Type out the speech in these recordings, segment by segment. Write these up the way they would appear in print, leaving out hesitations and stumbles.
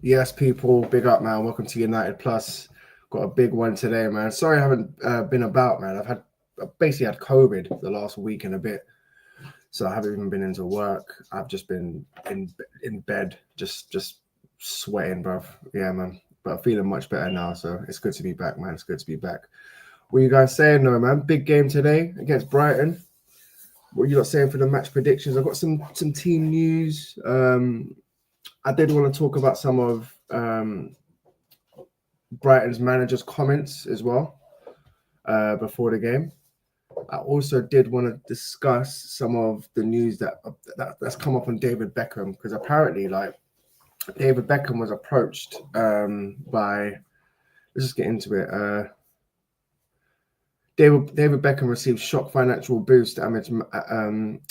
Yes, people, big up, man. Welcome to United Plus. Got a big one today, man. Sorry I haven't been about, man. I've basically had COVID the last week and a bit, so I haven't even been into work. I've just been in bed, just sweating, bro. Yeah, man. But I'm feeling much better now, so it's good to be back, man. It's good to be back. What you guys saying, though, man? Big game today against Brighton. What are you lot saying for the match predictions? I've got some team news. I did want to talk about some of Brighton's manager's comments as well before the game. I also did want to discuss some of the news that's come up on David Beckham, because apparently, like, David Beckham was approached by. Let's just get into it. David Beckham received shock financial boost amid Man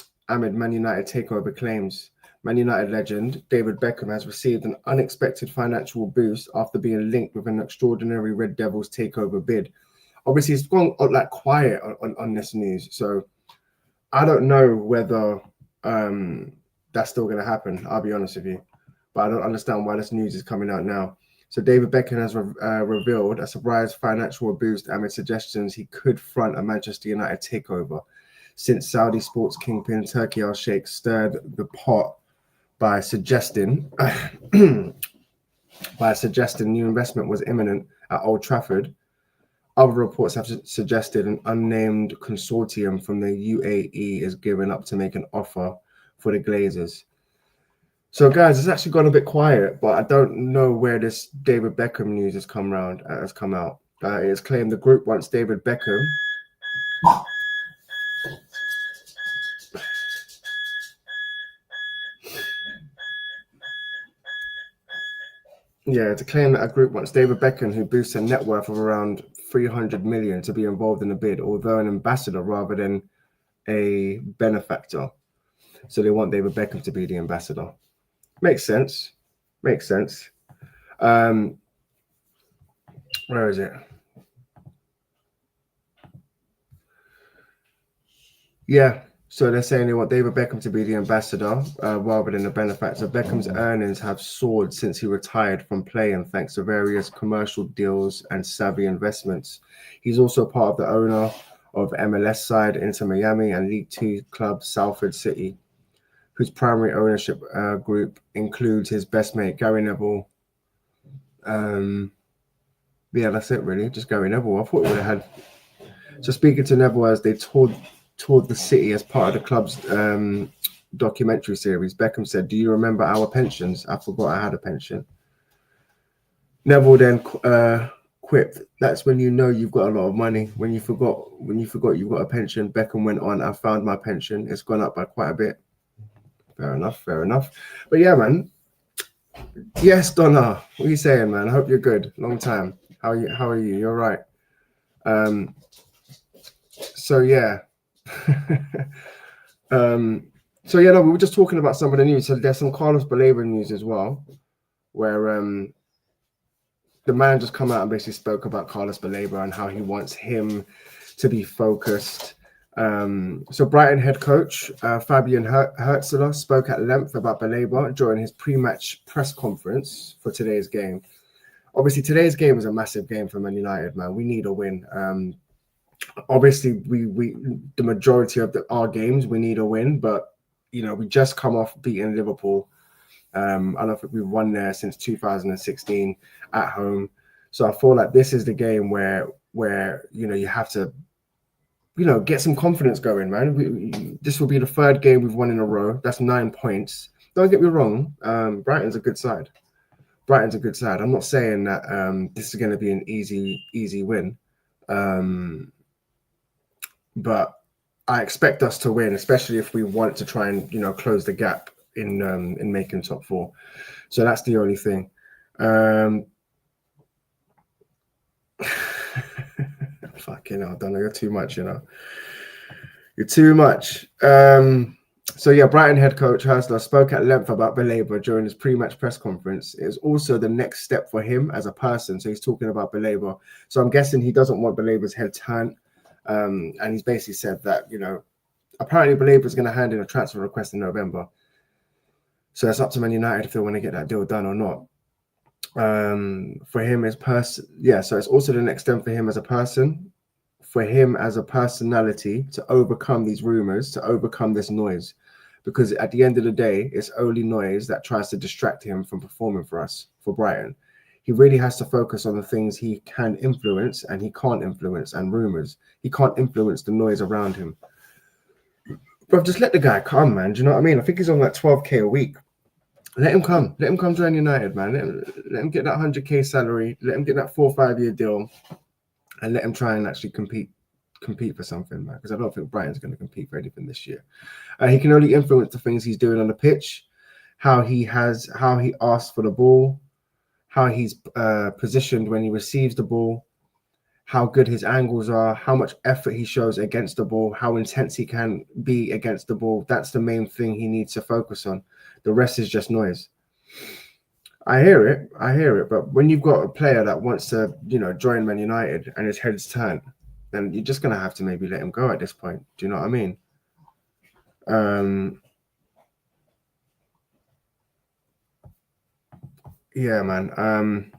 United takeover claims. Man United legend David Beckham has received an unexpected financial boost after being linked with an extraordinary Red Devils takeover bid. Obviously, it's gone like quiet on this news, so I don't know whether that's still going to happen. I'll be honest with you, but I don't understand why this news is coming out now. So David Beckham has revealed a surprise financial boost amid suggestions he could front a Manchester United takeover, since Saudi sports kingpin Turkey Al Sheikh stirred the pot by suggesting new investment was imminent at Old Trafford. Other reports have suggested an unnamed consortium from the UAE is gearing up to make an offer for the Glazers. So, guys, it's actually gone a bit quiet, but I don't know where this David Beckham news has come out. It is claimed the group wants David Beckham. Yeah, to claim that a group wants David Beckham, who boasts a net worth of around 300 million, to be involved in the bid, although an ambassador rather than a benefactor. So they want David Beckham to be the ambassador. Makes sense. Where is it? Yeah. So they're saying they want David Beckham to be the ambassador rather than the benefactor. Beckham's earnings have soared since he retired from playing, thanks to various commercial deals and savvy investments. He's also part of the owner of MLS side Inter Miami and League Two club Salford City, whose primary ownership group includes his best mate Gary Neville. Yeah, that's it really. Just Gary Neville. I thought we would have had. So speaking to Neville as they toured the city as part of the club's documentary series, Beckham said, "Do you remember our pensions? I forgot I had a pension." Neville then quipped, "That's when you know you've got a lot of money. When you forgot you've got a pension." Beckham went on, "I found my pension. It's gone up by quite a bit." Fair enough. But yeah, man. Yes, Donna. What are you saying, man? I hope you're good. Long time. How are you? You're right. So yeah. So yeah, no, we were just talking about some of the news. So there's some Carlos Baleba news as well, where the man just come out and basically spoke about Carlos Baleba and how he wants him to be focused. So Brighton head coach Fabian Herzler spoke at length about Baleba during his pre-match press conference for today's game. Obviously, today's game is a massive game for Man United, man. We need a win. Obviously, we the majority of our games we need a win, but you know, we just come off beating Liverpool. I don't think we've won there since 2016 at home. So I feel like this is the game where you know, you have to, you know, get some confidence going, man. This will be the third game we've won in a row. That's 9 points. Don't get me wrong. Brighton's a good side. I'm not saying that this is going to be an easy win. But I expect us to win, especially if we want to try and, you know, close the gap in making top four. So that's the only thing. Fucking hell, Donna, you're too much, you know. You're too much. So yeah, Brighton head coach Herzler spoke at length about Baleba during his pre-match press conference. It was also the next step for him as a person. So he's talking about Baleba. So I'm guessing he doesn't want Baleba's head turned. And he's basically said that, you know, apparently Baleba is going to hand in a transfer request in November. So it's up to Man United if they want to get that deal done or not. For him as so it's also the next step for him as a person, for him as a personality, to overcome these rumors, to overcome this noise, because at the end of the day, it's only noise that tries to distract him from performing for us, for Brighton. He really has to focus on the things he can influence and he can't influence, and rumors. He can't influence the noise around him. Bro, just let the guy come, man. Do you know what I mean? I think he's on like 12K a week. Let him come. Let him come join United, man. Let him get that 100K salary. Let him get that 4 or 5 year deal, and let him try and actually compete for something, man. Because I don't think Brighton's going to compete for anything this year. He can only influence the things he's doing on the pitch, how he asks for the ball, how he's positioned when he receives the ball, how good his angles are, how much effort he shows against the ball, how intense he can be against the ball. That's the main thing he needs to focus on. The rest is just noise. I hear it. But when you've got a player that wants to, join Man United and his head's turned, then you're just going to have to maybe let him go at this point. Do you know what I mean? Yeah, man.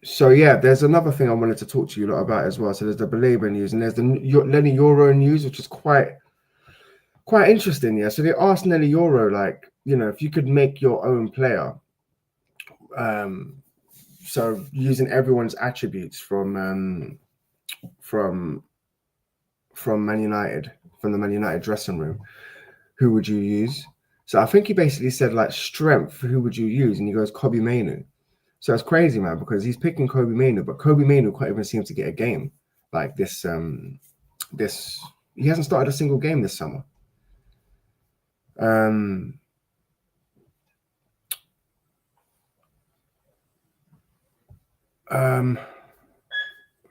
So yeah, there's another thing I wanted to talk to you lot about as well. So there's the Belabor news, and there's the Lenny YORO news, which is quite interesting. Yeah. So they asked Nelly YORO, like, if you could make your own player, so using everyone's attributes from Man United, from the Man United dressing room, who would you use? So I think he basically said, like, strength, who would you use? And he goes, Kobbie Mainoo. So it's crazy, man, because he's picking Kobbie Mainoo, but Kobbie Mainoo can't even seem to get a game like this. He hasn't started a single game this summer.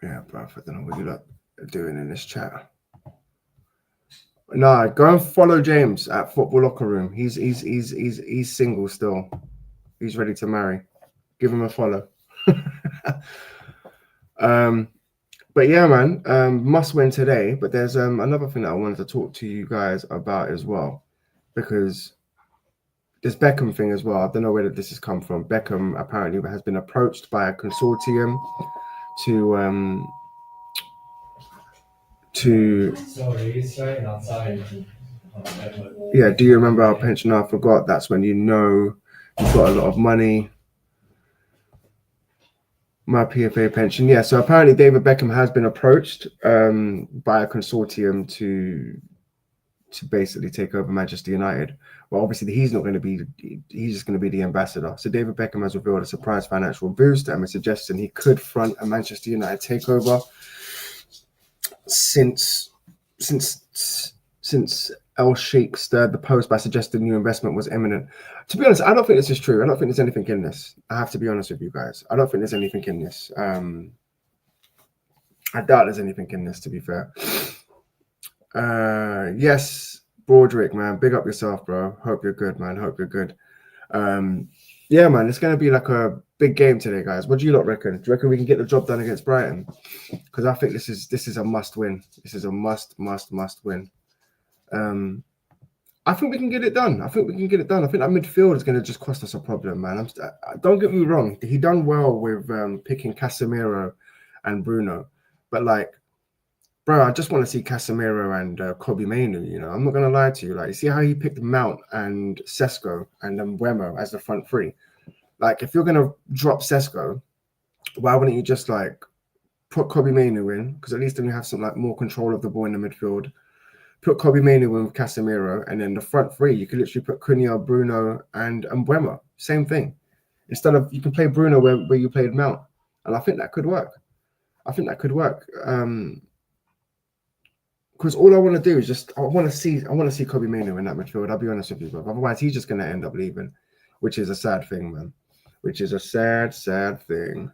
Yeah, bro, I don't know what you lot are doing in this chat. Nah, go and follow James at Football Locker Room. He's single still. He's ready to marry. Give him a follow. But yeah, man, must win today. But there's another thing that I wanted to talk to you guys about as well, because this Beckham thing as well. I don't know where this has come from. Beckham apparently has been approached by a consortium to Sorry, it's straight outside. Yeah, do you remember our pension? I forgot. That's when you've got a lot of money. My PFA pension. Yeah, so apparently David Beckham has been approached by a consortium to basically take over Manchester United. Well, obviously he's just going to be the ambassador. So David Beckham has revealed a surprise financial boost and is suggesting he could front a Manchester United takeover since El Sheikh stirred the post by suggesting new investment was imminent. To be honest, I don't think this is true. I don't think there's anything in this. I have to be honest with you guys. I don't think there's anything in this. I doubt there's anything in this, to be fair. Yes, Broderick, man. Big up yourself, bro. Hope you're good, man. Hope you're good. Yeah, man. It's going to be like a big game today, guys. What do you lot reckon? Do you reckon we can get the job done against Brighton? Because I think this is a must win. This is a must win. I think we can get it done. I think that midfield is going to just cost us a problem, man. Don't get me wrong. He done well with picking Casemiro and Bruno, but like, bro, I just want to see Casemiro and Kobbie Mainoo. I'm not going to lie to you. Like, you see how he picked Mount and Sesko and then Wemo as the front three. Like, if you're going to drop Sesko, why wouldn't you just like put Kobbie Mainoo in? Because at least then you have some like more control of the ball in the midfield. Put Kobbie Mainoo in with Casemiro, and then the front three, you could literally put Cunha, Bruno, and Mbeumo. Same thing. Instead of, you can play Bruno where you played Mount. And I think that could work. Because all I want to do is just, I want to see Kobbie Mainoo in that midfield. I'll be honest with you, bro. Otherwise, he's just going to end up leaving, which is a sad thing, man. Which is a sad thing.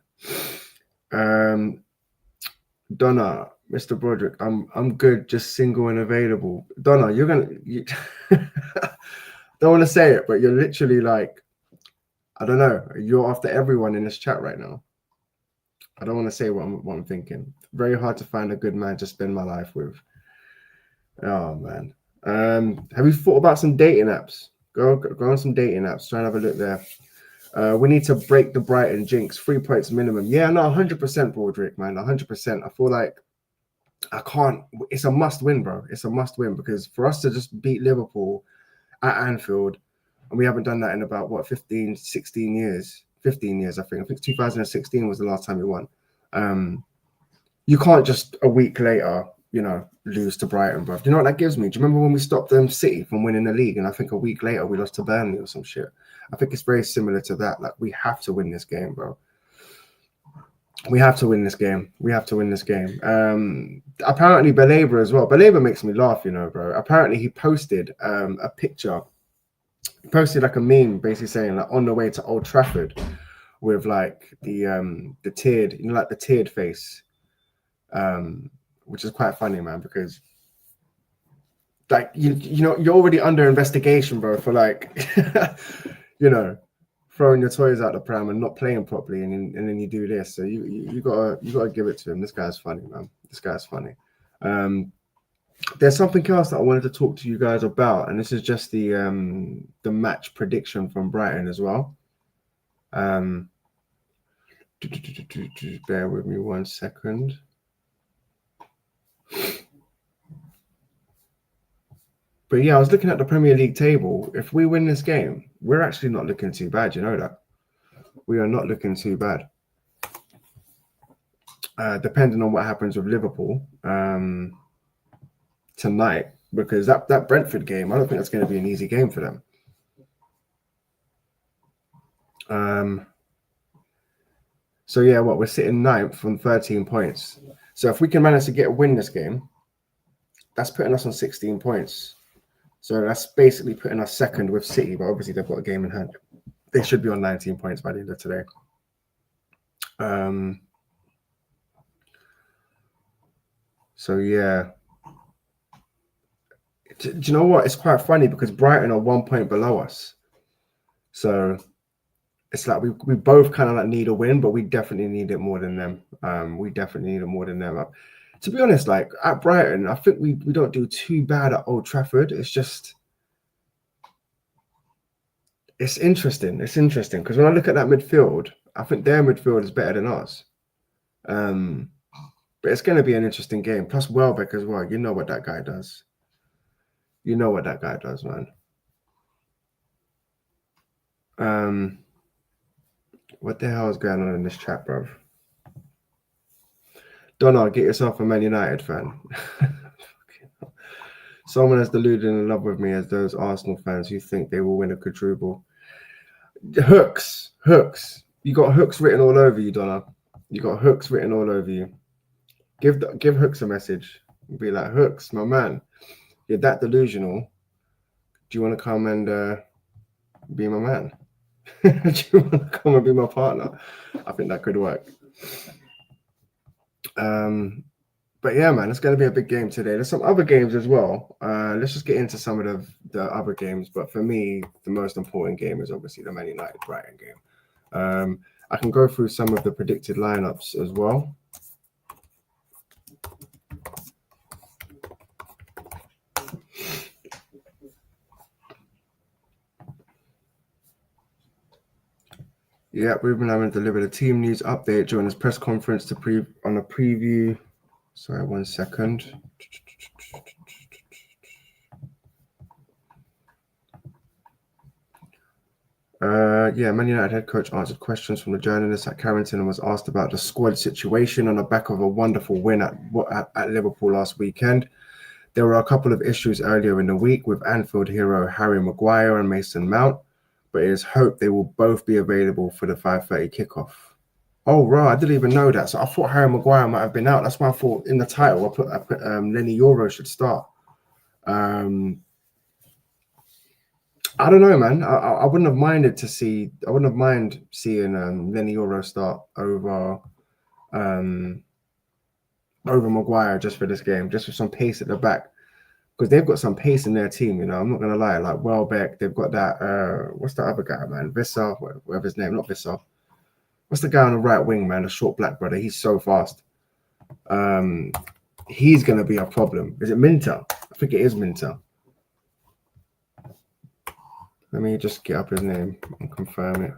Donna, Mr. Broderick, I'm good, just single and available. Donna, you don't want to say it, but you're literally like, I don't know, you're after everyone in this chat right now. I don't want to say what I'm thinking. Very hard to find a good man to spend my life with. Oh man. Have you thought about some dating apps? Go on some dating apps. Try and have a look there. We need to break the Brighton jinx. 3 points minimum. Yeah, no, 100%, Broderick, man. 100%. I feel like I can't. It's a must win, bro. It's a must win because for us to just beat Liverpool at Anfield, and we haven't done that in about, what, 15, 16 years? 15 years, I think. I think 2016 was the last time we won. You can't just a week later, you know, lose to Brighton, bro. Do you know what that gives me? Do you remember when we stopped City from winning the league? And I think a week later we lost to Burnley or some shit. I think it's very similar to that. Like, we have to win this game, bro. We have to win this game. We have to win this game. Apparently, Baleba as well. Baleba makes me laugh, you know, bro. Apparently, he posted a picture. He posted like a meme, basically saying like on the way to Old Trafford with like the tiered, you know, like the tiered face, which is quite funny, man, because like you know you're already under investigation, bro, for like you know, throwing your toys out the pram and not playing properly, and then you do this. So you gotta give it to him. This guy's funny, man. This guy's funny. There's something else that I wanted to talk to you guys about, and this is just the match prediction from Brighton as well. Bear with me 1 second. But yeah, I was looking at the Premier League table. If we win this game, we're actually not looking too bad. You know that? We are not looking too bad. Depending on what happens with Liverpool tonight, because that Brentford game, I don't think that's going to be an easy game for them. So yeah, we're sitting 9th on 13 points. So if we can manage to get a win this game, that's putting us on 16 points. So that's basically putting us second with City, but obviously they've got a game in hand. They should be on 19 points by the end of today. So yeah. Do you know what? It's quite funny because Brighton are 1 point below us. So it's like we both kind of like need a win, but we definitely need it more than them. We definitely need it more than them. To be honest, like at Brighton, I think we don't do too bad at Old Trafford. It's just, it's interesting. It's interesting because when I look at that midfield, I think their midfield is better than ours. But it's going to be an interesting game. Plus Welbeck as well. You know what that guy does. You know what that guy does, man. What the hell is going on in this chat, bro? Donna, get yourself a Man United fan. Someone as deluded in love with me as those Arsenal fans who think they will win a quadruple. Hooks. You got hooks written all over you, Donna. You got hooks written all over you. Give Hooks a message. Be like, Hooks, my man. You're that delusional. Do you want to come and be my man? Do you want to come and be my partner? I think that could work. But yeah, man, it's going to be a big game today. There's some other games as well. Let's just get into some of the other games. But for me, the most important game is obviously the Man United Brighton game. I can go through some of the predicted lineups as well. Yeah, Ruben Lamont delivered a team news update during his press conference on a preview. Sorry, 1 second. Yeah, Man United head coach answered questions from the journalists at Carrington and was asked about the squad situation on the back of a wonderful win at Liverpool last weekend. There were a couple of issues earlier in the week with Anfield hero Harry Maguire and Mason Mount, but it is hoped they will both be available for the 5:30 kickoff. Oh, right, I didn't even know that. So I thought Harry Maguire might have been out. That's why I thought in the title I put Lenny YORO should start. I don't know, man. I wouldn't have minded to see. I wouldn't have mind seeing Lenny YORO start over Maguire just for this game, just with some pace at the back, because they've got some pace in their team. You know, I'm not gonna lie. Like Welbeck, they've got that. What's the other guy, man? Visser, whatever his name, not Visser. What's the guy on the right wing, man? The short black brother. He's so fast. He's gonna be a problem. Is it Minter? I think it is Minter. Let me just get up his name and confirm it.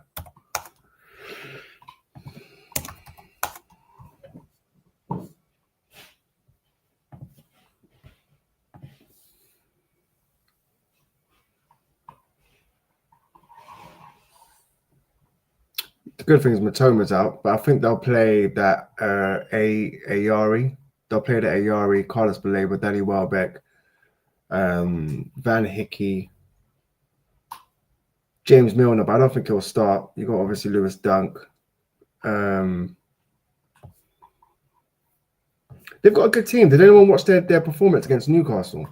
The good thing is Matoma's out, but I think they'll play that Ayari. They'll play the Ayari, Carlos Baleba, Danny Welbeck, Van Hickey, James Milner, but I don't think he'll start. You got obviously Lewis Dunk. They've got a good team. Did anyone watch their performance against Newcastle?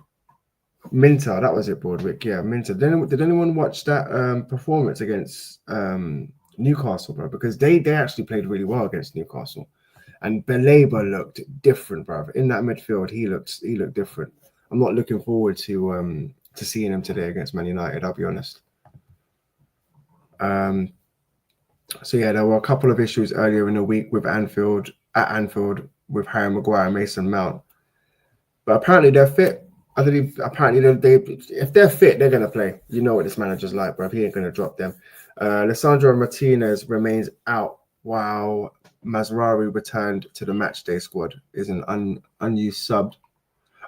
Minter, that was it, Broadwick. Yeah, Minter. Did anyone watch that performance against Newcastle, bro? Because they actually played really well against Newcastle, and Baleba looked different, bro. In that midfield, he looked different. I'm not looking forward to seeing him today against Man United. I'll be honest. So yeah, there were a couple of issues earlier in the week with Anfield with Harry Maguire and Mason Mount, but apparently they're fit. Apparently if they're fit, they're gonna play. You know what this manager's like, bro. He ain't gonna drop them. Lissandro Martinez remains out while Mazraoui returned to the matchday squad. Is an unused sub.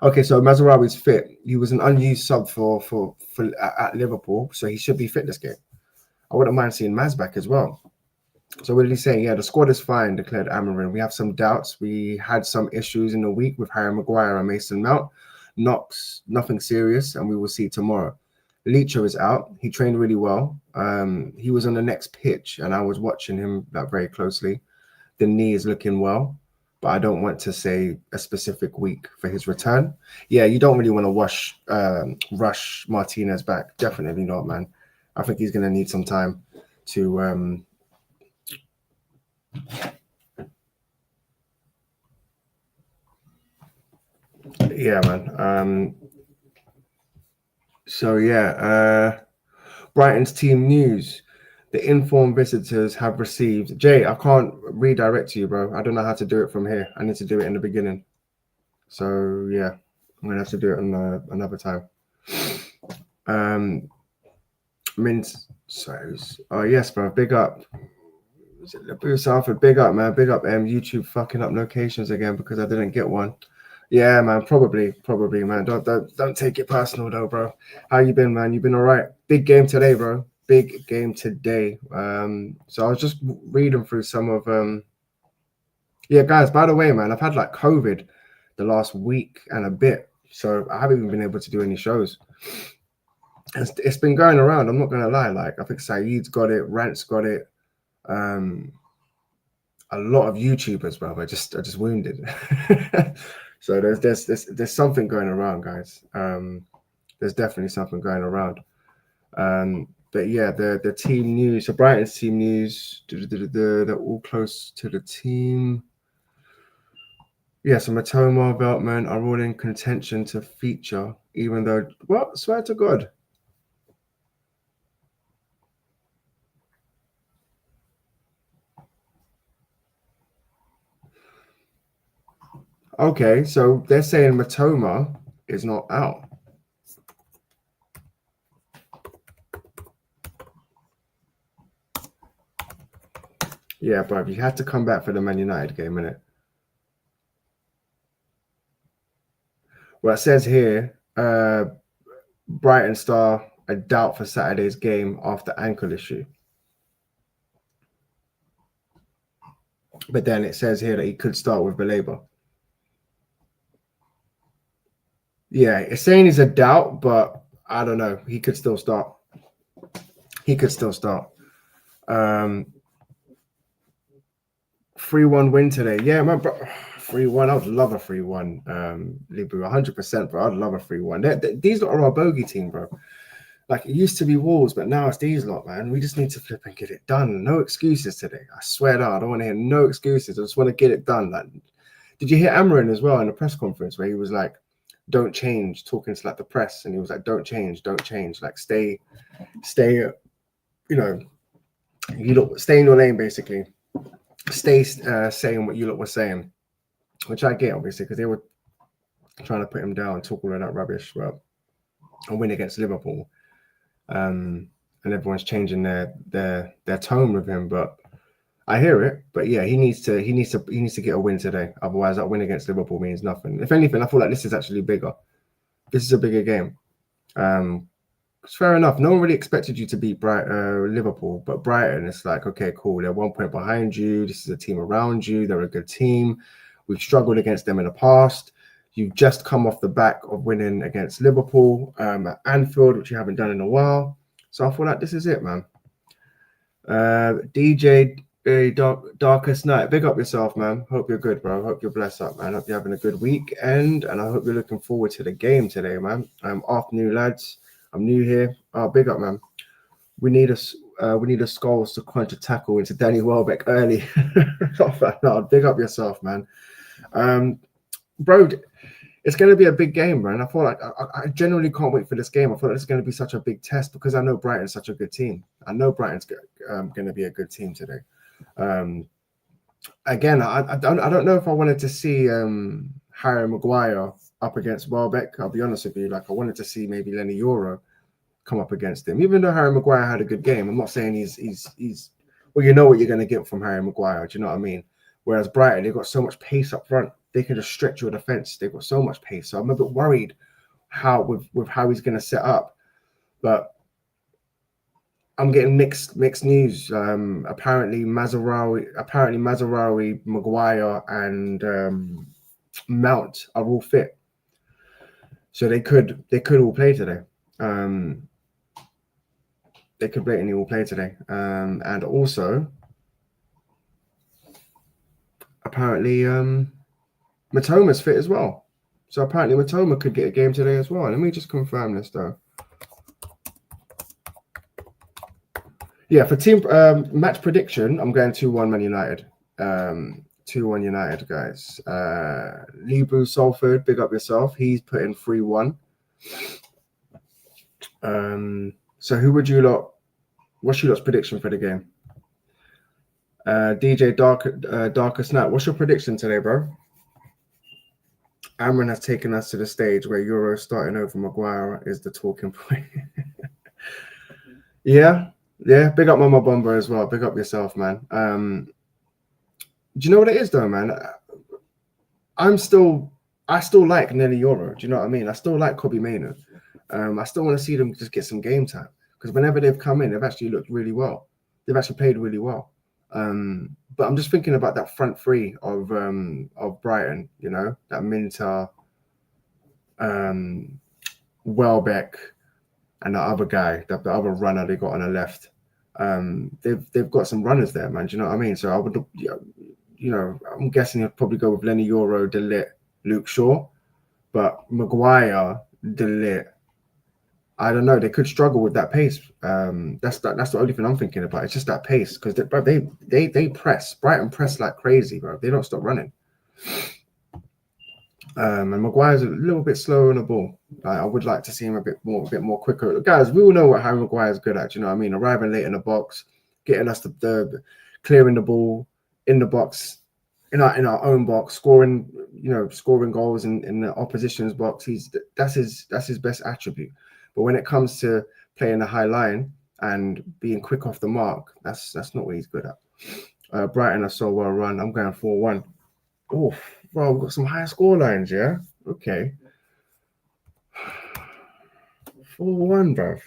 Okay, so Mazraoui's fit. He was an unused sub for at Liverpool, so he should be fit this game. I wouldn't mind seeing Maz back as well. So what did he say? Yeah, the squad is fine, declared Amorim. We have some doubts. We had some issues in the week with Harry Maguire and Mason Mount. Nothing serious, and we will see tomorrow. Leacher is out. He trained really well. He was on the next pitch, and I was watching him very closely. The knee is looking well, but I don't want to say a specific week for his return. Yeah, you don't really want to rush Martinez back. Definitely not, man. I think he's going to need some time to yeah, man. So yeah, Brighton's team news. The informed visitors have received. Jay, I can't redirect you, bro. I don't know how to do it from here. I need to do it in the beginning. So yeah, I'm gonna have to do it another time. Oh yes, bro. Big up. Salford, big up, man. Big up, YouTube fucking up locations again because I didn't get one. Yeah, man. Probably, man. Don't take it personal though, bro. How you been, man? You been all right? Big game today, bro. Big game today. So I was just reading through some of yeah, guys, by the way, man, I've had like COVID the last week and a bit, so I haven't even been able to do any shows. It's been going around, I'm not gonna lie. Like I think Saeed's got it, Rant's got it, a lot of YouTubers, bro, are just wounded. So there's something going around, guys. There's definitely something going around. But yeah, the team news. So Brighton's team news. They're all close to the team. Yeah, so Matoma, Veltman are all in contention to feature, even though, well, swear to God. Okay, so they're saying Matoma is not out. Yeah, bro, you had to come back for the Man United game, innit? Well, it says here, Brighton star a doubt for Saturday's game after ankle issue. But then it says here that he could start with Baleba. Yeah, it's saying he's a doubt, but I don't know. He could still start. 3-1 win today. Yeah, man, bro. 3-1. I would love a 3-1. Libu, 100%, bro. I'd love a 3-1. These lot are our bogey team, bro. Like it used to be Wolves, but now it's these lot, man. We just need to flip and get it done. No excuses today. I swear to God, I don't want to hear no excuses. I just want to get it done. Like, did you hear Amorim as well in the press conference where he was like, "Don't change," talking to like the press, and he was like, "Don't change, like stay, you know, stay in your lane, basically. Stay saying what you lot were saying," which I get obviously because they were trying to put him down, talk all of that rubbish, well, and win against Liverpool. and everyone's changing their tone with him. But I hear it. But yeah, he needs to get a win today. Otherwise, that win against Liverpool means nothing. If anything, I feel like this is actually bigger. This is a bigger game. It's fair enough. No one really expected you to beat Liverpool, but Brighton, it's like, okay, cool. They're 1 point behind you. This is a team around you. They're a good team. We've struggled against them in the past. You've just come off the back of winning against Liverpool at Anfield, which you haven't done in a while. So I feel like this is it, man. DJ Darkest Night, big up yourself, man. Hope you're good, bro. Hope you're blessed up, man. Hope you're having a good weekend, and I hope you're looking forward to the game today, man. Afternoon, lads. I'm new here. Oh, big up, man. We need a Scholes to crunch a tackle into Danny Welbeck early. No, big up yourself, man. Bro, it's going to be a big game, man. I feel like I generally can't wait for this game. I feel like it's going to be such a big test because I know Brighton's such a good team. I know Brighton's going to be a good team today. Again, I don't know if I wanted to see Harry Maguire up against Welbeck. I'll be honest with you. Like, I wanted to see maybe YORO come up against him. Even though Harry Maguire had a good game, I'm not saying he's well, you know what you're going to get from Harry Maguire. Do you know what I mean? Whereas Brighton, they've got so much pace up front. They can just stretch your defense. They've got so much pace. So I'm a bit worried with how he's going to set up. But I'm getting mixed news. Apparently Mazraoui, Maguire, and Mount are all fit, so they could all play today. They could blatantly all play today. And also, apparently, Matoma's fit as well. So apparently Matoma could get a game today as well. Let me just confirm this though. Yeah, for team match prediction, I'm going 2-1 Man United. 2-1 United, guys. Libu Salford, big up yourself. He's put in 3-1. So who would you lot? What's your lot's prediction for the game? DJ Darkest Night, what's your prediction today, bro? Amorim has taken us to the stage where YORO starting over Maguire is the talking point. Yeah, big up Mama Bomber as well. Big up yourself, man. Do you know what it is though, man? I still like Nelly YORO. Do you know what I mean? I still like Kobbie Mainoo. I still want to see them just get some game time because whenever they've come in, they've actually looked really well. They've actually played really well. But I'm just thinking about that front three of Brighton, you know, that Minter, Welbeck, and the other guy, the other runner they got on the left. They've got some runners there, man. Do you know what I mean? So I would, you know, I'm guessing he'll probably go with Lenny YORO, De Ligt, Luke Shaw, but Maguire, De Ligt. I don't know. They could struggle with that pace. That's the only thing I'm thinking about. It's just that pace because they press. Brighton press like crazy, bro. They don't stop running. And Maguire's a little bit slower on the ball. I would like to see him a bit more quicker. Guys, we all know what Harry Maguire's good at. You know what I mean? Arriving late in the box, getting us the clearing the ball in the box, in our own box, scoring goals in the opposition's box. That's his best attribute. But when it comes to playing the high line and being quick off the mark, that's not what he's good at. Brighton are so well run. I'm going 4-1. Oh, well, we've got some high score lines, yeah? Okay. 4-1, bro.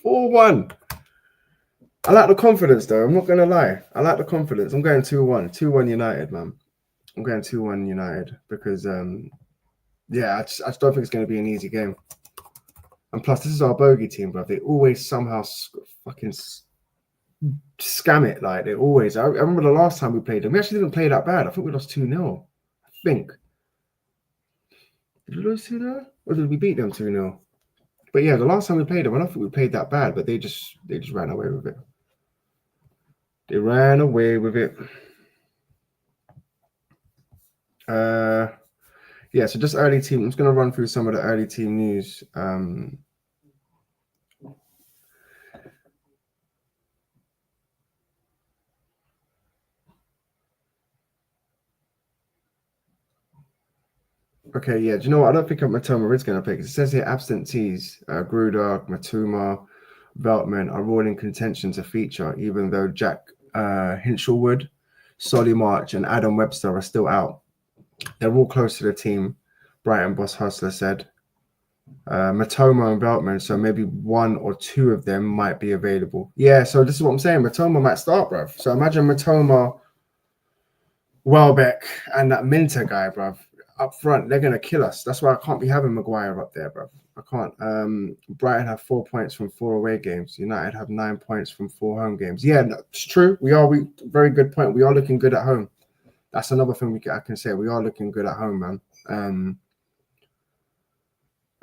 4-1. I like the confidence, though. I'm not going to lie. I like the confidence. I'm going 2-1. 2-1 United, man. I'm going 2-1 United because, I just don't think it's going to be an easy game. And plus, this is our bogey team, bro. They always somehow fucking scam it. Like, they always. I remember the last time we played them. We actually didn't play that bad. I think we lost 2-0. I think. Did we lose 2-0? Or did we beat them 2-0? But yeah, the last time we played them, I don't think we played that bad, but they just ran away with it. They ran away with it. Yeah, so just early team. I'm just going to run through some of the early team news. Okay, yeah. Do you know what? I don't think Matoma is going to play because it says here absentees: Gruder, Matuma, Veltman are all in contention to feature, even though Jack Hinchelwood, Solly March, and Adam Webster are still out. They're all close to the team, Brighton boss Hustler said. Matoma and Veltman, so maybe one or two of them might be available. Yeah, so this is what I'm saying. Matoma might start, bruv. So imagine Matoma, Welbeck, and that Minter guy, bruv. Up front, they're going to kill us. That's why I can't be having Maguire up there, bruv. I can't. Brighton have 4 points from 4 away games. United have 9 points from 4 home games. Yeah, no, it's true. Very good point. We are looking good at home. That's another thing I can say. We are looking good at home, man.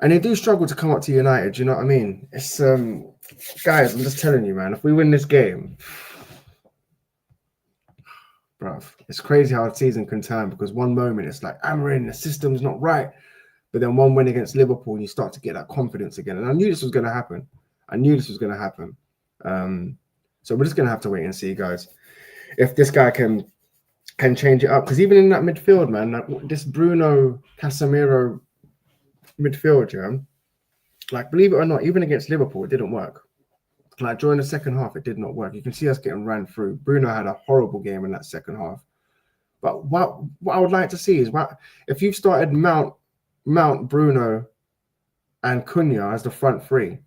And they do struggle to come up to United. You know what I mean? It's guys. I'm just telling you, man. If we win this game, bruv, it's crazy how the season can turn. Because one moment it's like Amorim, the system's not right, but then one win against Liverpool, and you start to get that confidence again. And I knew this was going to happen. So we're just going to have to wait and see, guys, if this guy can change it up. Because even in that midfield, man, like this Bruno Casemiro midfield, yeah, like believe it or not, even against Liverpool, it didn't work. Like during the second half, it did not work. You can see us getting ran through. Bruno had a horrible game in that second half. But what I would like to see is if you've started Mount, Bruno, and Cunha as the front three,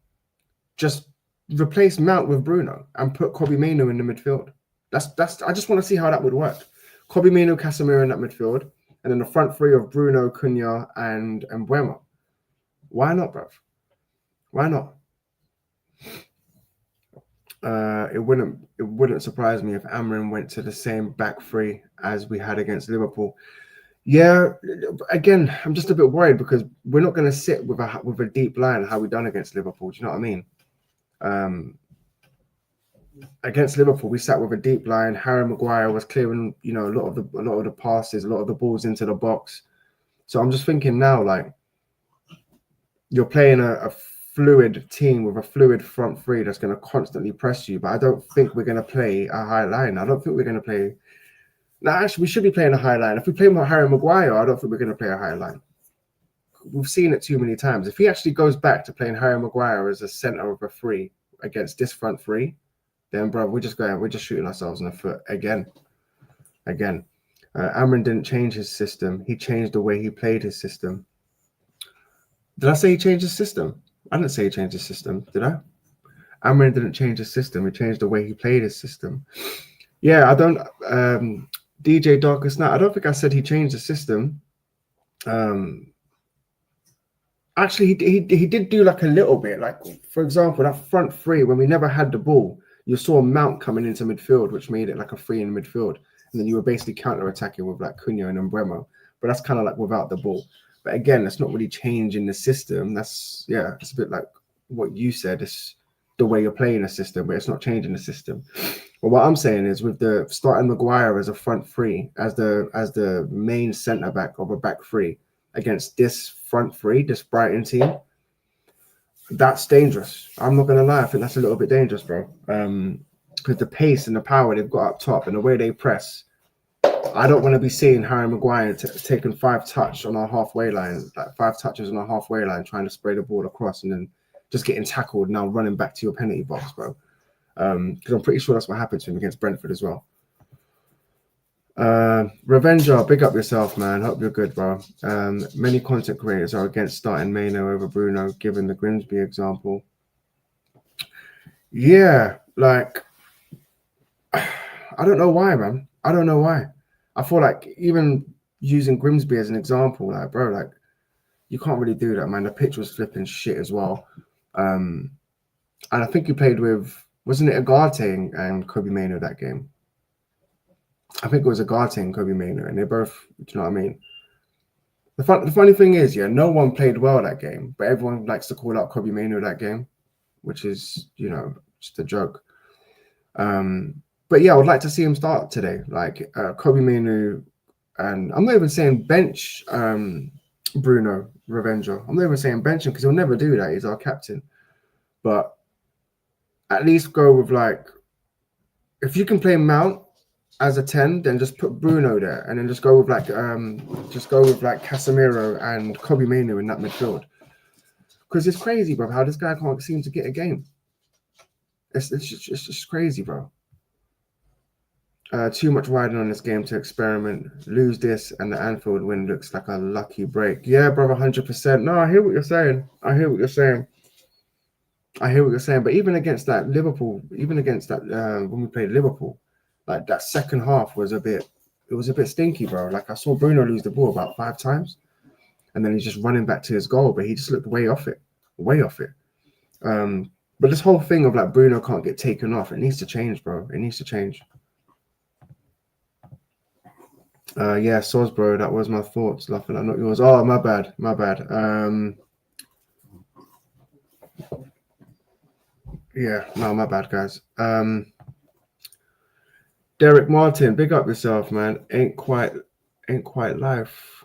just replace Mount with Bruno and put Kobbie Mainoo in the midfield. That's. I just want to see how that would work. Kobbie Mainoo, Casemiro in that midfield, and then the front three of Bruno, Cunha, and Mbeumo. Why not, bruv? Why not? It wouldn't surprise me if Amorim went to the same back three as we had against Liverpool. Yeah, again, I'm just a bit worried because we're not going to sit with a deep line how we done against Liverpool. Do you know what I mean? Against Liverpool, we sat with a deep line. Harry Maguire was clearing, a lot of the passes, a lot of the balls into the box. So I'm just thinking now, like, you're playing a fluid team with a fluid front three that's going to constantly press you. But I don't think we're going to play a high line. I don't think we're going to play. No, actually, we should be playing a high line. If we play more Harry Maguire, I don't think we're going to play a high line. We've seen it too many times. If he actually goes back to playing Harry Maguire as a centre of a three against this front three, then, bro, we're just shooting ourselves in the foot again. Amorim didn't change his system. He changed the way he played his system. Did I say he changed his system? I didn't say he changed his system, did I? Amorim didn't change his system. He changed the way he played his system. Yeah, I don't. DJ Darkest Night, I don't think I said he changed the system. Actually, he did do like a little bit. Like, for example, that front three, when we never had the ball, you saw Mount coming into midfield, which made it like a free in midfield. And then you were basically counter-attacking with like Cunha and Mbeumo. But that's kind of like without the ball. But again, that's not really changing the system. It's a bit like what you said. It's the way you're playing a system, but it's not changing the system. But what I'm saying is with the starting Maguire as a front three, as the main centre-back of a back three against this front three, this Brighton team, that's dangerous. I'm not going to lie. I think that's a little bit dangerous, bro. Because the pace and the power they've got up top and the way they press, I don't want to be seeing Harry Maguire taking 5 touches on our halfway line, like 5 touches on our halfway line, trying to spray the ball across and then just getting tackled now running back to your penalty box, bro. Because I'm pretty sure that's what happened to him against Brentford as well. Revenger, big up yourself, man. Hope you're good, bro. Many content creators are against starting Mainoo over Bruno, given the Grimsby example. Yeah, like, I don't know why, man. I don't know why. I feel like even using Grimsby as an example, like, bro, like, you can't really do that, man. The pitch was flipping shit as well. And I think you played with, wasn't it Agate and Kobbie Mainoo that game? I think it was Agate and Kobbie Mainoo, and they both, do you know what I mean? The funny thing is, yeah, no one played well that game, but everyone likes to call out Kobbie Mainoo that game, which is, just a joke. But yeah, I would like to see him start today, like Kobbie Mainoo, and I'm not even saying bench Bruno Revenger. I'm not even saying bench him because he'll never do that. He's our captain. But at least go with like, if you can play Mount as a 10, then just put Bruno there, and then just go with like Casemiro and Kobbie Mainoo in that midfield. Because it's crazy, bro, how this guy can't seem to get a game. It's just crazy, bro. Too much riding on this game to experiment. Lose this, and the Anfield win looks like a lucky break. Yeah, brother, 100%. No, I hear what you're saying. But even against that Liverpool, when we played Liverpool, like that second half was a bit stinky, bro. Like I saw Bruno lose the ball about 5 times, and then he's just running back to his goal, but he just looked way off it. But this whole thing of like Bruno can't get taken off, it needs to change, bro. It needs to change. Yeah, Soz, bro, that was my thoughts. Laughing at not yours. Oh, my bad. Yeah, no, my bad, guys. Derek Martin, big up yourself, man. Ain't quite life.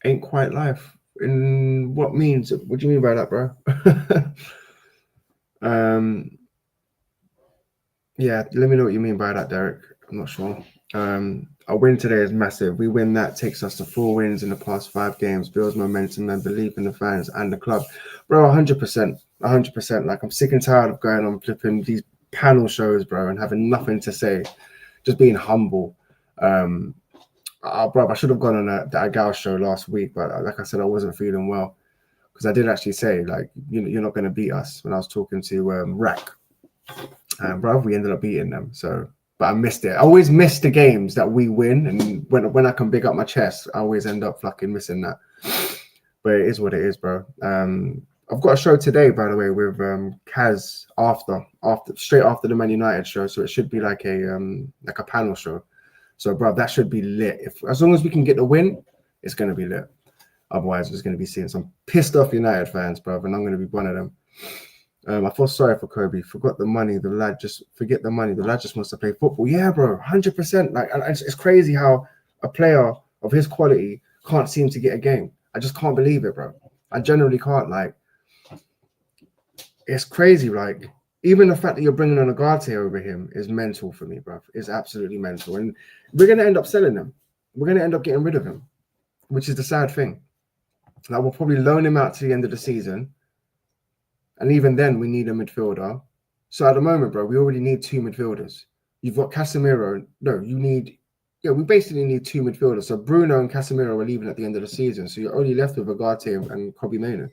Ain't quite life. In what means? What do you mean by that, bro? Yeah, let me know what you mean by that, Derek. I'm not sure. Our win today is massive. We win that, takes us to 4 wins in the past 5 games, builds momentum and belief in the fans and the club. Bro, 100%. 100%. Like, I'm sick and tired of going on flipping these panel shows, bro, and having nothing to say. Just being humble. Bro, I should have gone on that Agal show last week, but like I said, I wasn't feeling well. Because I did actually say, like, you're not going to beat us when I was talking to Rack. Bro, we ended up beating them. So, but I missed it. I always miss the games that we win, and when I can big up my chest, I always end up fucking missing that. But it is what it is, bro. I've got a show today, by the way, with Kaz straight after the Man United show. So it should be like a panel show. So, bro, that should be lit. As long as we can get the win, it's gonna be lit. Otherwise, we're going to be seeing some pissed off United fans, bro, and I'm going to be one of them. I feel sorry for Kobe. Forget the money. The lad just wants to play football. Yeah, bro, 100%. Like, it's crazy how a player of his quality can't seem to get a game. I just can't believe it, bro. I generally can't. Like, it's crazy. Like, even the fact that you're bringing on Agate over him is mental for me, bro. It's absolutely mental. And we're going to end up selling him. We're going to end up getting rid of him, which is the sad thing. Like, we'll probably loan him out to the end of the season. And even then, we need a midfielder. So at the moment, bro, we already need 2 midfielders. You've got Casemiro. No, we basically need 2 midfielders. So Bruno and Casemiro are leaving at the end of the season. So you're only left with Agate and Kobe Mainoo.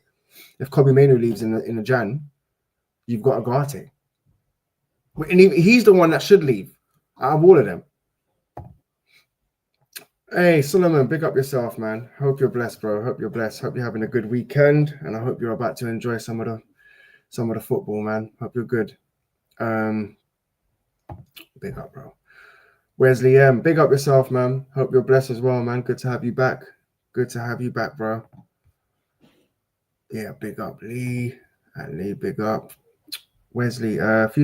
If Kobe Mainoo leaves in the Jan, you've got Agate. And he's the one that should leave out of all of them. Hey, Solomon, big up yourself, man. Hope you're blessed, bro. Hope you're blessed. Hope you're having a good weekend, and I hope you're about to enjoy some of the football, man. Hope you're good. Big up, bro. Wesley M, big up yourself, man. Hope you're blessed as well, man. Good to have you back. Good to have you back, bro. Yeah, big up, Lee. And Lee, big up. Wesley, if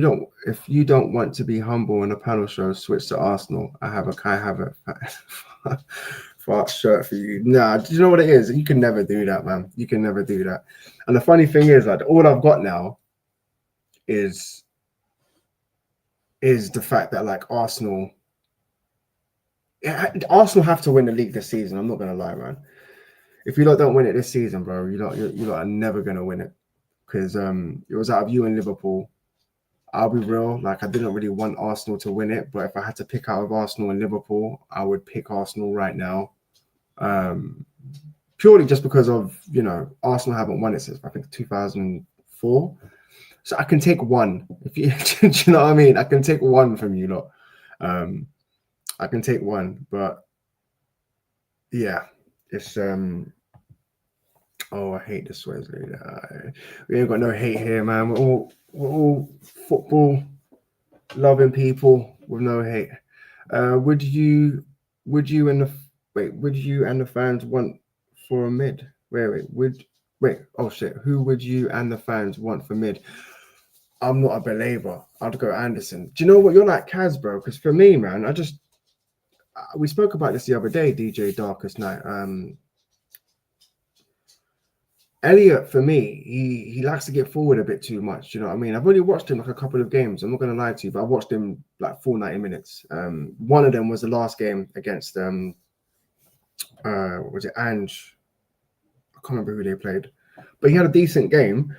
you don't want to be humble in a panel show, switch to Arsenal. I have a fart shirt for you. Nah, do you know what it is? You can never do that, man. You can never do that. And the funny thing is, like, all I've got now is the fact that, like, Arsenal have to win the league this season. I'm not gonna lie, man. If you lot don't win it this season, bro, you lot are never gonna win it. Because it was out of you and Liverpool. I'll be real, like, I didn't really want Arsenal to win it, but if I had to pick out of Arsenal and Liverpool, I would pick Arsenal right now. Purely just because of, Arsenal haven't won it since, I think, 2004. So I can take one. If you, do you know what I mean? I can take one from you lot. I can take one, but yeah, it's oh, I hate this Wesley. We ain't got no hate here, man. We're all football loving people with no hate. Would you and the fans want for a mid? Who would you and the fans want for mid? I'm not a believer. I'd go Anderson. Do you know what? You're like Kaz, bro. Because for me, man, we spoke about this the other day, DJ Darkest Night. Elliot, for me, he likes to get forward a bit too much. You know what I mean? I've only watched him like a couple of games. I'm not going to lie to you, but I watched him like full 90 minutes. One of them was the last game against was it Ange? I can't remember who they played, but he had a decent game.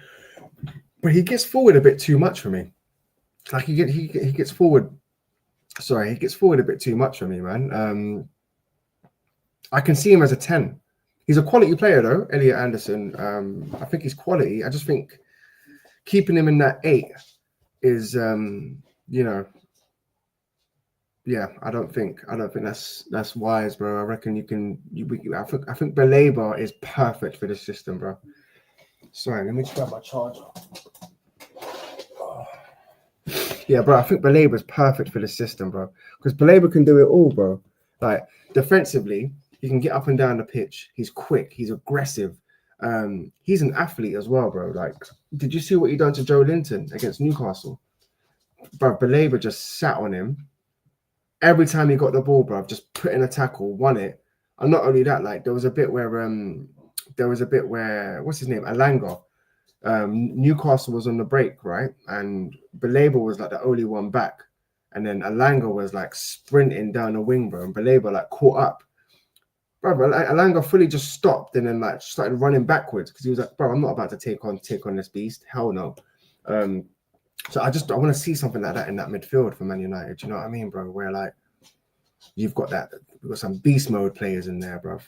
But he gets forward a bit too much for me. Like he gets forward. Sorry, he gets forward a bit too much for me, man. I can see him as a 10. He's a quality player though, Elliot Anderson. I think he's quality. I just think keeping him in that 8 is, yeah, I don't think that's wise, bro. I reckon I think Belabor is perfect for this system, bro. Sorry, let me just grab my charger. Oh. Yeah, bro, I think Belabor is perfect for this system, bro. Because Belabor can do it all, bro. Like defensively, he can get up and down the pitch. He's quick. He's aggressive. He's an athlete as well, bro. Like, did you see what he done to Joe Linton against Newcastle? Bro, Belabor just sat on him. Every time he got the ball, bro, just put in a tackle, won it. And not only that, like there was a bit where what's his name? Alanga. Newcastle was on the break, right? And Belabor was like the only one back. And then Alanga was like sprinting down the wing, bro. And Belabor like caught up. Bro, Alanga fully just stopped and then like started running backwards because he was like, bro, I'm not about to take on this beast. Hell no. So I want to see something like that in that midfield for Man United. Do you know what I mean, bro? Where like you've got some beast mode players in there, bro.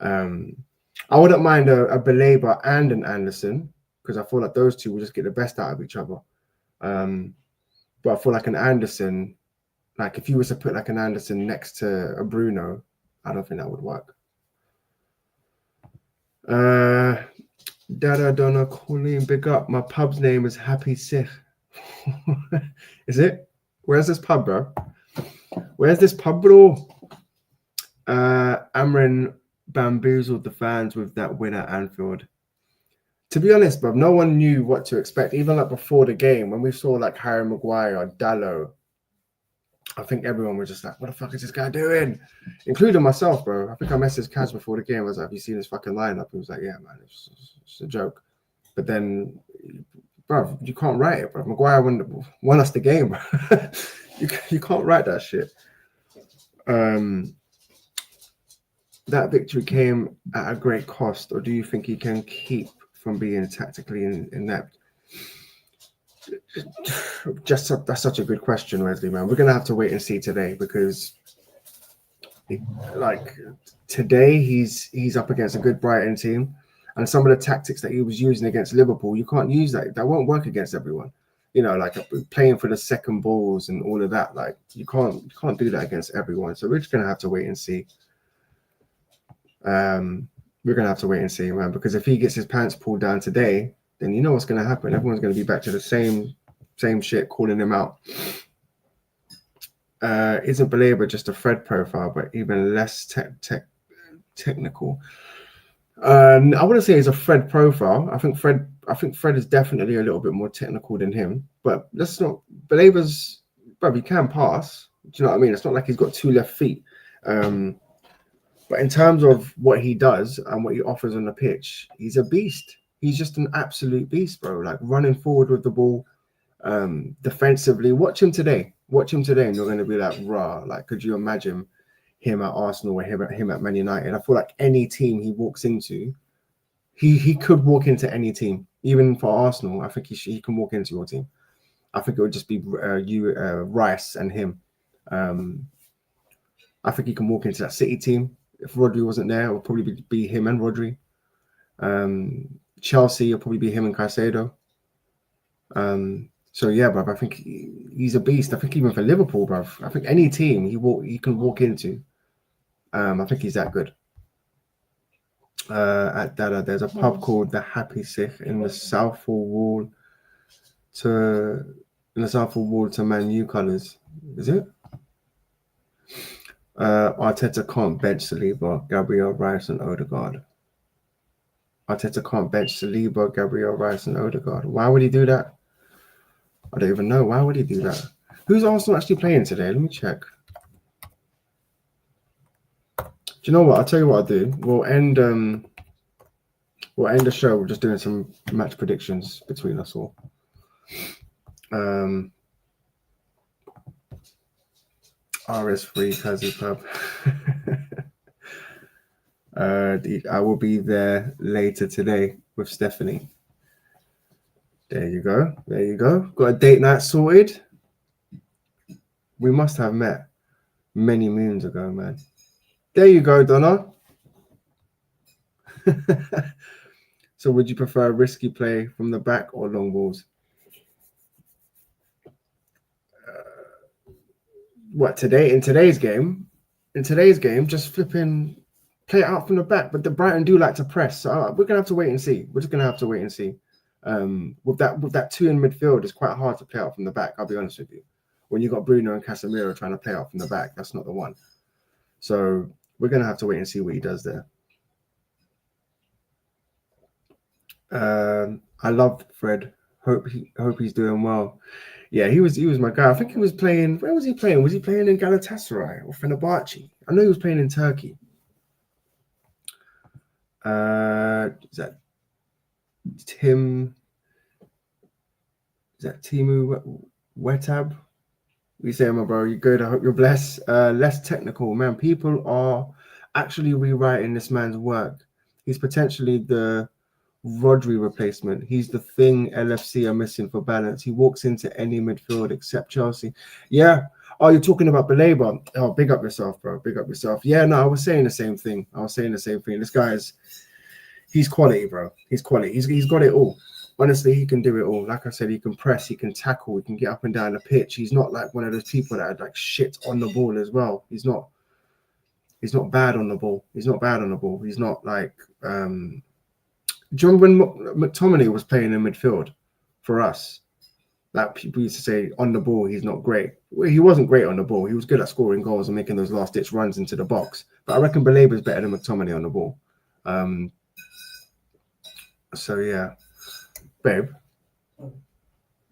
I wouldn't mind a Belabor and an Anderson because I feel like those two will just get the best out of each other. But I feel like an Anderson, like if you was to put like an Anderson next to a Bruno, I don't think that would work. Dada Donna Colleen, big up. My pub's name is Happy Sikh. Is it? Where's this pub, bro? Where's this pub, bro? Amorim bamboozled the fans with that win at Anfield. To be honest, bro, no one knew what to expect. Even like before the game, when we saw like Harry Maguire or Dallo, I think everyone was just like, what the fuck is this guy doing? Including myself, bro. I think I messaged Kaz before the game. I was like, have you seen this fucking lineup? He was like, yeah, man, it's a joke. But then, bro, you can't write it, bro. Maguire won us the game, bro. you can't write that shit. That victory came at a great cost, or do you think he can keep from being tactically inept? That's such a good question, Wesley, man. We're gonna have to wait and see today because, like, today he's up against a good Brighton team, and some of the tactics that he was using against Liverpool, you can't use that. That won't work against everyone. You know, like playing for the second balls and all of that. Like, you can't do that against everyone. So we're just gonna have to wait and see. We're gonna have to wait and see, man, because if he gets his pants pulled down today, then you know what's gonna happen. Everyone's gonna be back to the same shit, calling him out. Isn't Belabor just a Fred profile, but even less technical? I wouldn't say he's a Fred profile. I think Fred is definitely a little bit more technical than him. But let's not. Belabor's, bro, he can pass. Do you know what I mean? It's not like he's got 2 left feet. But in terms of what he does and what he offers on the pitch, he's a beast. He's just an absolute beast, bro. Like running forward with the ball, defensively. Watch him today, and you're going to be like, rah. Like, could you imagine him at Arsenal or him at Man United? I feel like any team he walks into, he could walk into any team. Even for Arsenal, I think he can walk into your team. I think it would just be Rice and him. I think he can walk into that City team. If Rodri wasn't there, it would probably be him and Rodri. Chelsea will probably be him and Caicedo. So yeah, bruv, I think he's a beast. I think even for Liverpool, bruv, I think any team he can walk into. I think he's that good. At Dada, there's a pub called the Happy Sikh in the Southall Wall to Man U colours. Is it? Arteta can't bench Saliba, Gabriel, Rice, and Odegaard. Arteta can't bench Saliba, Gabriel, Rice, and Odegaard. Why would he do that? I don't even know. Why would he do that? Who's Arsenal actually playing today? Let me check. Do you know what? I'll tell you what I'll do. We'll end the show with just doing some match predictions between us all. RS3 Kazi Pub. I will be there later today with Stephanie. There you go. Got a date night sorted. We must have met many moons ago, man. There you go, Donna. So would you prefer risky play from the back or long balls? What today in today's game? In today's game, just flipping play it out from the back. But the Brighton do like to press, so we're gonna have to wait and see. We're just gonna have to wait and see. With that two in midfield, it's quite hard to play out from the back. I'll be honest with you. When you got Bruno and Casemiro trying to play out from the back, that's not the one. So we're gonna have to wait and see what he does there. I love Fred. Hope he's doing well. Yeah, he was my guy. I think he was playing. Where was he playing? Was he playing in Galatasaray or Fenerbahce? I know he was playing in Turkey. Is that Tim? Is that Timu Wetab? We say, my bro, you good? I hope you're blessed. Less technical, man. People are actually rewriting this man's work. He's potentially the Rodri replacement. He's the thing LFC are missing for balance. He walks into any midfield except Chelsea. Yeah. Oh, you're talking about Baleba. Oh, big up yourself, bro. Big up yourself. Yeah, no, I was saying the same thing. This guy's he's quality, bro. He's quality. He's got it all. Honestly, he can do it all. Like I said, he can press, he can tackle, he can get up and down the pitch. He's not like one of those people that are like shit on the ball as well. He's not bad on the ball. He's not like do you remember when McTominay was playing in midfield for us? That people used to say on the ball, he's not great. Well, he wasn't great on the ball. He was good at scoring goals and making those last-ditch runs into the box. But I reckon Baleba's better than McTominay on the ball. So, yeah. Babe.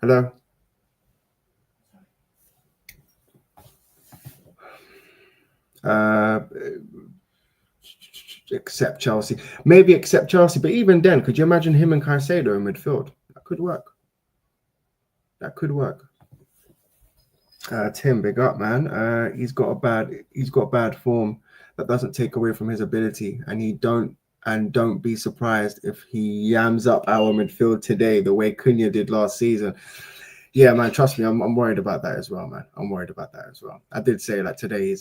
Hello? Except Chelsea. Maybe except Chelsea. But even then, could you imagine him and Caicedo in midfield? That could work. Tim, big up, man. He's got bad form. That doesn't take away from his ability, and don't be surprised if he yams up our midfield today the way Cunha did last season. Yeah, man, trust me, I'm worried about that as well, man. I did say like today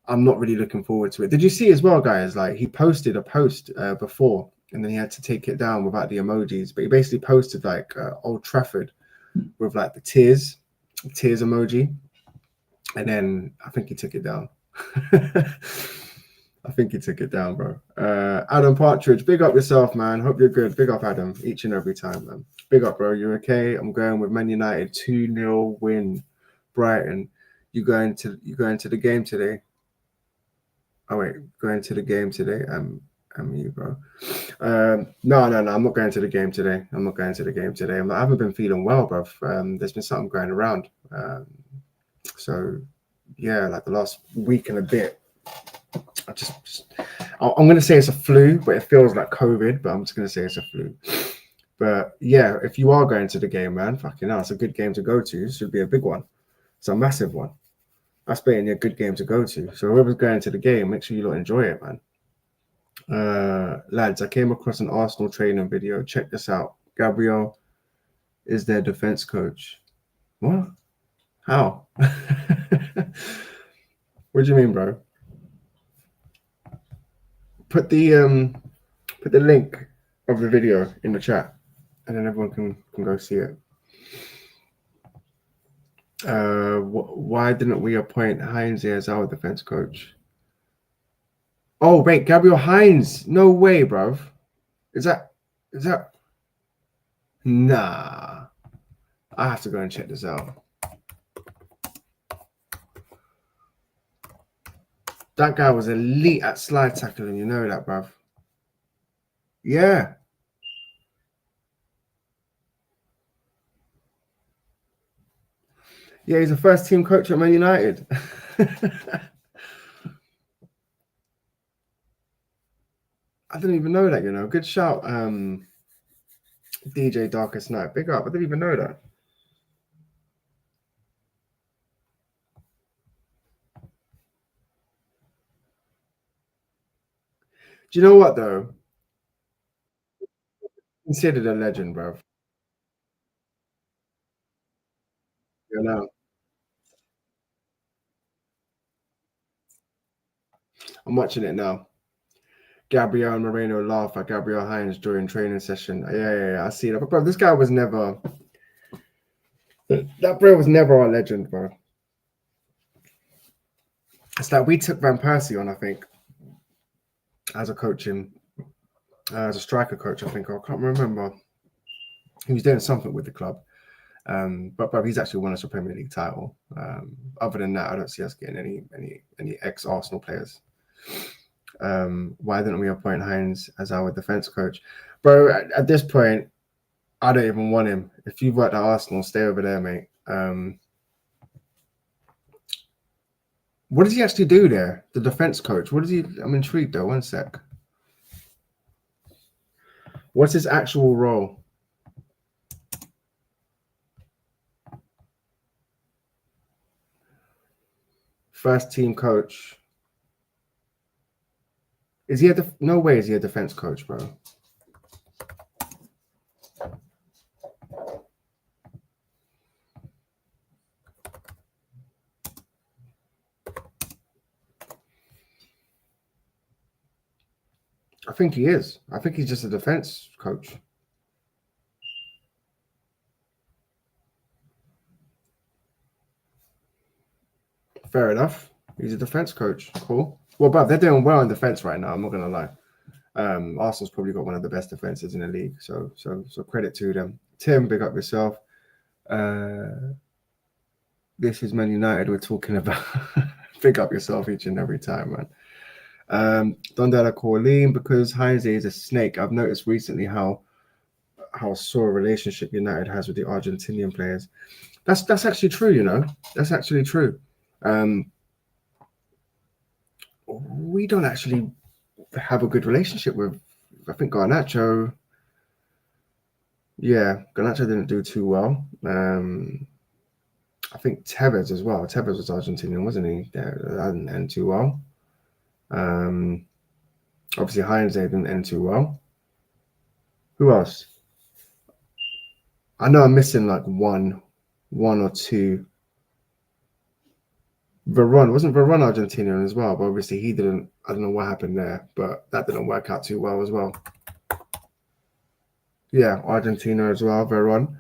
I'm not really looking forward to it. Did you see as well, guys? Like he posted a post before, and then he had to take it down without the emojis. But he basically posted like Old Trafford with like the tears emoji, and then I think he took it down. I think he took it down, bro. Adam Partridge, big up yourself, man. Hope you're good. Big up, Adam, each and every time, man. Big up, bro. You okay? I'm going with Man United 2-0 win. Brighton. You going to the game today? Oh wait, going to the game today. I'm you, bro. No. I'm not going to the game today. I haven't been feeling well, bro. There's been something going around. So yeah, like the last week and a bit. I'm going to say it's a flu, but it feels like COVID, but I'm just going to say it's a flu. But yeah, if you are going to the game, man, fucking hell, it's a good game to go to. It should be a big one. It's a massive one. That's being a good game to go to. So whoever's going to the game, make sure you lot enjoy it, man. Lads, I came across an Arsenal training video. Check this out. Gabriel is their defense coach. What? How? What do you mean, bro? Put the link of the video in the chat, and then everyone can go see it. Why didn't we appoint Heinz as our defense coach? Oh wait, Gabriel Heinz? No way, bro. Is that? Nah. I have to go and check this out. That guy was elite at slide tackling, you know that, bruv. Yeah. Yeah, he's a first team coach at Man United. I didn't even know that, you know. Good shout, DJ Darkest Night. Big up. I didn't even know that. Do you know what, though? Considered a legend, bro. You know. I'm watching it now. Gabriel and Moreno laugh at Gabriel Hines during training session. Yeah, I see that. But bro, this guy was never... That bro was never our legend, bro. It's like we took Van Persie on, I think, as a striker coach, I think. I can't remember. He was doing something with the club. But he's actually won us a Premier League title. Other than that, I don't see us getting any ex-Arsenal players. Why didn't we appoint Hines as our defense coach? Bro, at this point, I don't even want him. If you've worked at Arsenal, stay over there, mate. What does he actually do there? The defense coach. What does he... I'm intrigued though. One sec. What's his actual role? First team coach. Is he no way is he a defense coach, bro? I think he is. I think he's just a defense coach. Fair enough. He's a defense coach. Cool. Well, but they're doing well in defense right now. I'm not gonna lie. Arsenal's probably got one of the best defenses in the league. So credit to them. Tim, big up yourself. This is Man United we're talking about. Big up yourself each and every time, man. Dondala Corleen, because Heinze is a snake. I've noticed recently how sore a relationship United has with the Argentinian players. That's actually true, you know. That's actually true. We don't actually have a good relationship with, I think, Garnacho. Yeah, Garnacho didn't do too well. I think Tevez as well. Tevez was Argentinian, wasn't he? That didn't end too well. Obviously, Heinze didn't end too well. Who else? I know I'm missing like one or two. Veron, wasn't Veron Argentinian as well? But obviously he didn't. I don't know what happened there, but that didn't work out too well as well. Yeah, Argentina as well, Veron.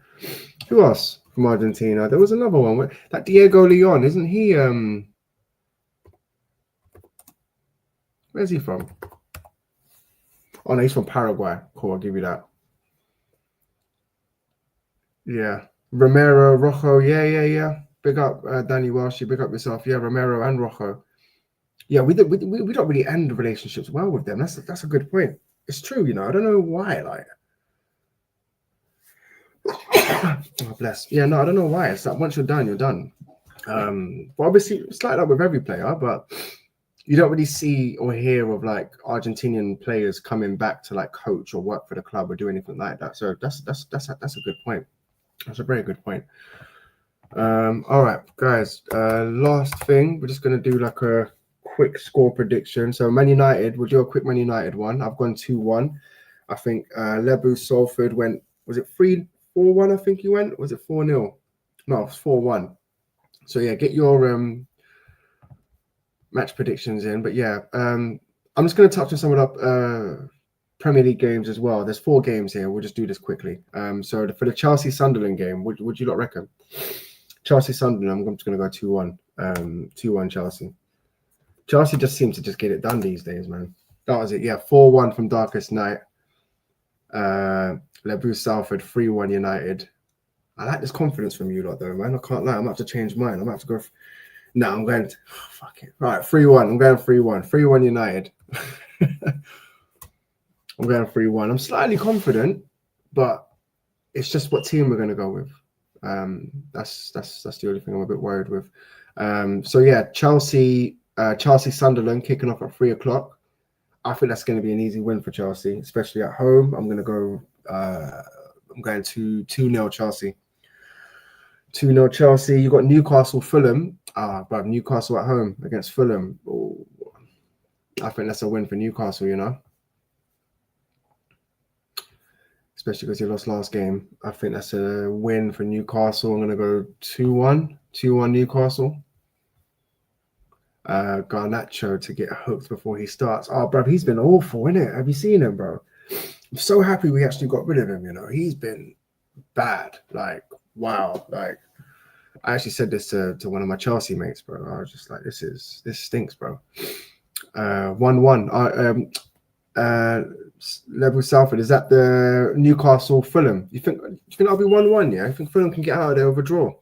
Who else from Argentina? There was another one. That Diego Leon, isn't he? Where's he from? Oh, no, he's from Paraguay. Cool, I'll give you that. Yeah. Romero, Rojo. Yeah. Big up Danny Welsh. Big up yourself. Yeah, Romero and Rojo. Yeah, we don't really end relationships well with them. That's a good point. It's true, you know. I don't know why. Like, oh, bless. Yeah, no, I don't know why. It's like once you're done, you're done. But obviously, it's like that with every player. But you don't really see or hear of like Argentinian players coming back to like coach or work for the club or do anything like that. So that's a good point. That's a very good point. All right, guys. Last thing, we're just gonna do like a quick score prediction. So Man United, we'll do a quick Man United one. I've gone 2-1. I think Lebu Salford went, was it 3-4-1? I think he went. Was it 4-0? No, it was 4-1. So yeah, get your match predictions in. But yeah, I'm just gonna touch on some of the Premier League games as well. There's 4 games here. We'll just do this quickly. So for the Chelsea Sunderland game, would you lot reckon? Chelsea Sunderland, I'm just going to go 2-1. 2-1 Chelsea. Chelsea just seems to just get it done these days, man. That was it. Yeah, 4-1 from Darkest Night. Lebu Salford, 3-1 United. I like this confidence from you lot, though, man. I can't lie. I'm going to have to change mine. I'm going to have to go... No, I'm going to... Oh, fuck it. All right, 3-1. I'm going 3-1. 3-1 United. I'm going 3-1. I'm slightly confident, but it's just what team we're going to go with. That's the only thing I'm a bit worried with. So yeah, Chelsea Sunderland kicking off at 3:00. I think that's going to be an easy win for Chelsea, especially at home. I'm going to 2-0 Chelsea. 2-0 Chelsea. You got Newcastle Fulham. But Newcastle at home against Fulham. Ooh, I think that's a win for Newcastle, you know. Especially because he lost last game. I think that's a win for Newcastle. I'm going to go 2-1. 2-1 Newcastle. Garnacho to get hooked before he starts. Oh, bro, he's been awful, innit? Have you seen him, bro? I'm so happy we actually got rid of him. You know, he's been bad. Like, wow. Like, I actually said this to one of my Chelsea mates, bro. I was just like, this stinks, bro. 1-1. Level Salford, is that the Newcastle Fulham? You think that'll be 1-1? Yeah, I think Fulham can get out of there with a draw.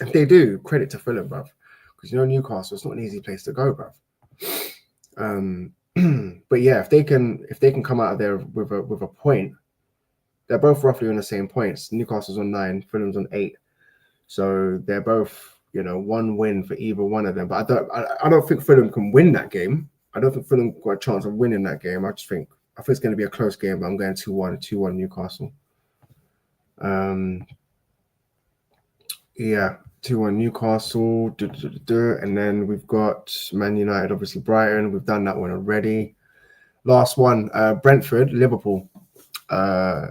If they do, credit to Fulham, bruv. Because you know Newcastle, it's not an easy place to go, bruv. But yeah, if they can come out of there with a point, they're both roughly on the same points. Newcastle's on 9, Fulham's on 8. So they're both, you know, one win for either one of them. But I don't think Fulham can win that game. I don't think Fulham got a chance of winning that game. I think it's going to be a close game, but I'm going 2-1 Newcastle. Yeah, 2-1 Newcastle. And then we've got Man United, obviously Brighton. We've done that one already. Last one, Brentford, Liverpool.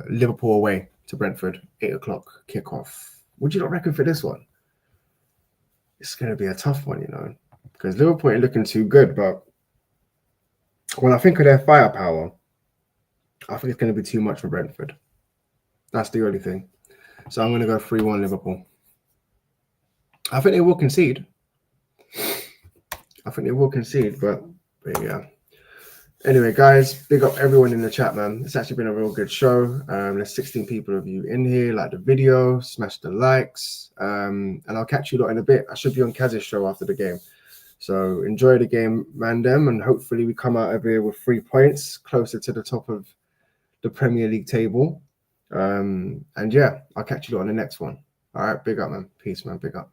Liverpool away to Brentford, 8 o'clock kickoff. What do you not reckon for this one? It's going to be a tough one, you know, because Liverpool ain't looking too good. But when I think of their firepower, I think it's going to be too much for Brentford. That's the only thing. So I'm going to go 3-1 Liverpool. I think they will concede. But yeah. Anyway, guys, big up everyone in the chat, man. It's actually been a real good show. There's 16 people of you in here. Like the video, smash the likes, and I'll catch you lot in a bit. I should be on Kaz's show after the game. So enjoy the game, Mandem, and hopefully we come out of here with 3 points, closer to the top of the Premier League table. And yeah, I'll catch you lot on the next one. All right, big up, man. Peace, man. Big up.